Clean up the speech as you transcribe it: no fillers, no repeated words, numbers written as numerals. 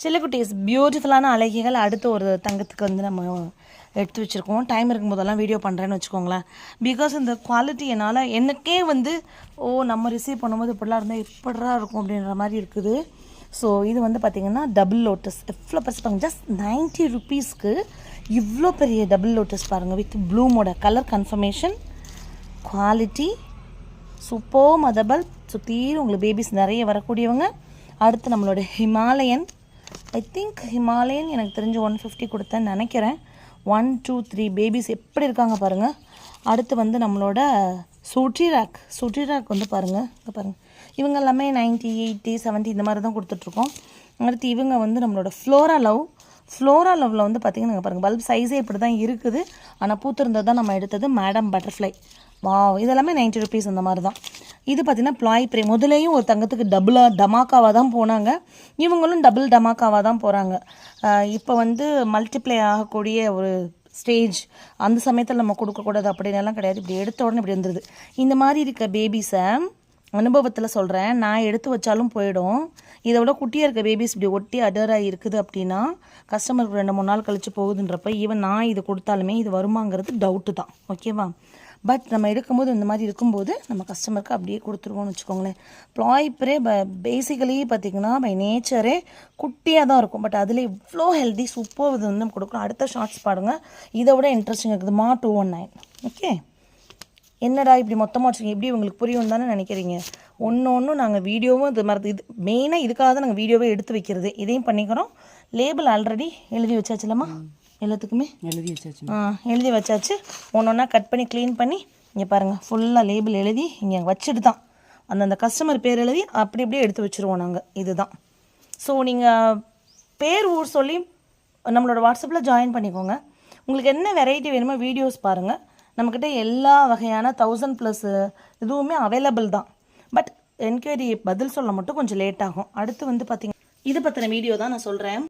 சில்லக்குட்டீஸ் பியூட்டிஃபுல்லான அழகிகள் அடுத்து ஒரு தங்கத்துக்கு வந்து நம்ம எடுத்து வச்சுருக்கோம். டைம் இருக்கும்போதெல்லாம் வீடியோ பண்ணுறேன்னு வச்சுக்கோங்களேன். பிகாஸ் இந்த குவாலிட்டி என்னால் எனக்கே வந்து நம்ம ரிசீவ் பண்ணும்போது இப்படிலாம் இருந்தால் எப்படிரா இருக்கும் அப்படின்ற மாதிரி இருக்குது. ஸோ இது வந்து பார்த்திங்கன்னா டபுள் லோட்டஸ் எவ்வளோ பரிசுப்பாங்க. ஜஸ்ட் 90 ருபீஸ்க்கு இவ்வளோ பெரிய டபுள் லோட்டஸ் பாருங்கள். வித் ப்ளூமோட கலர் கன்ஃபர்மேஷன், குவாலிட்டி சூப்பர். மதபல் சுற்றியும் உங்களுக்கு பேபிஸ் நிறைய வரக்கூடியவங்க. அடுத்து நம்மளோட ஹிமாலயன், ஐ திங்க் ஹிமாலயன் எனக்கு தெரிஞ்சு 150 கொடுத்தேன்னு நினைக்கிறேன். 1 2 3 பேபிஸ் எப்படி இருக்காங்க பாருங்கள். அடுத்து வந்து நம்மளோட சுட்டி ராக் வந்து பாருங்கள். இங்கே பாருங்கள், இவங்க எல்லாமே 90 80 70 இந்த மாதிரி தான் கொடுத்துட்ருக்கோம். அடுத்து இவங்க வந்து நம்மளோட ஃப்ளோரா லவ்வில் வந்து பார்த்திங்கன்னா பாருங்கள், பல்ப் சைஸே இப்படி தான் இருக்குது. ஆனால் பூத்திருந்தது தான் நம்ம எடுத்தது. மேடம் பட்டர்ஃப்ளை, இதெல்லாமே 90 ருபீஸ் அந்த மாதிரி தான். இது பார்த்திங்கன்னா ப்ளாய் ப்ரே. முதலையும் ஒரு தங்கத்துக்கு டமாக்காவாக தான் போனாங்க, இவங்களும் டபுள் டமாக்காவாக தான் போகிறாங்க. இப்போ வந்து மல்டிப்ளை ஆகக்கூடிய ஒரு ஸ்டேஜ், அந்த சமயத்தில் நம்ம கொடுக்கக்கூடாது அப்படின்னெல்லாம் கிடையாது. இப்படி எடுத்த உடனே இப்படி வந்துடுது. இந்த மாதிரி இருக்க பேபிஸை அனுபவத்தில் சொல்கிறேன், நான் எடுத்து வச்சாலும் போயிடும். இதை விட குட்டியாக இருக்க பேபிஸ் இப்படி ஒட்டி அடராக இருக்குது அப்படின்னா கஸ்டமருக்கு 2-3 நாள் கழித்து போகுதுன்றப்ப ஈவன் நான் இது கொடுத்தாலுமே இது வருமாங்கிறது டவுட்டு தான். ஓகேவா? பட் நம்ம எடுக்கும்போது இந்த மாதிரி இருக்கும்போது நம்ம கஸ்டமருக்கு அப்படியே கொடுத்துருவோம்னு வச்சுக்கோங்களேன். ப்ளாய் ப்ரே பேசிக்கலி பார்த்திங்கன்னா பை நேச்சரே குட்டியாக தான் இருக்கும். பட் அதில் இவ்வளோ ஹெல்தி சூப்பர் இது வந்து நம்ம கொடுக்குறோம். அடுத்த ஷார்ட்ஸ் பாருங்கள், இதை விட இன்ட்ரெஸ்டிங் இருக்குது. 219. ஓகே, என்னடா இப்படி மொத்தமாக வச்சுருக்கீங்க, எப்படி உங்களுக்கு புரியும் தானே நினைக்கிறீங்க. ஒன்று நாங்கள் வீடியோவும் இது மாதிரி இது மெயினாக இதுக்காக தான் நாங்கள் வீடியோவே எடுத்து வைக்கிறது. இதையும் பண்ணிக்கிறோம். லேபிள் ஆல்ரெடி எழுதி வச்சாச்சுலம்மா, எல்லாத்துக்குமே எழுதி வச்சாச்சு. ஒன்றா கட் பண்ணி க்ளீன் பண்ணி இங்கே பாருங்கள், ஃபுல்லாக லேபிள் எழுதி இங்கே வச்சுட்டு தான் அந்தந்த கஸ்டமர் பேர் எழுதி அப்படி அப்படியே எடுத்து வச்சுருவோம் நாங்கள். இதுதான். ஸோ நீங்கள் பேர் ஊர் சொல்லி நம்மளோட வாட்ஸ்அப்பில் ஜாயின் பண்ணிக்கோங்க. உங்களுக்கு என்ன வெரைட்டி வேணுமோ வீடியோஸ் பாருங்கள். நம்மக்கிட்ட எல்லா வகையான 1000+ இதுவுமே அவைலபிள் தான். பட் என்கொயரி பதில் சொல்ல மட்டும் கொஞ்சம் லேட் ஆகும். அடுத்து வந்து பார்த்திங்கன்னா இது பற்றின வீடியோ தான் நான் சொல்கிறேன்.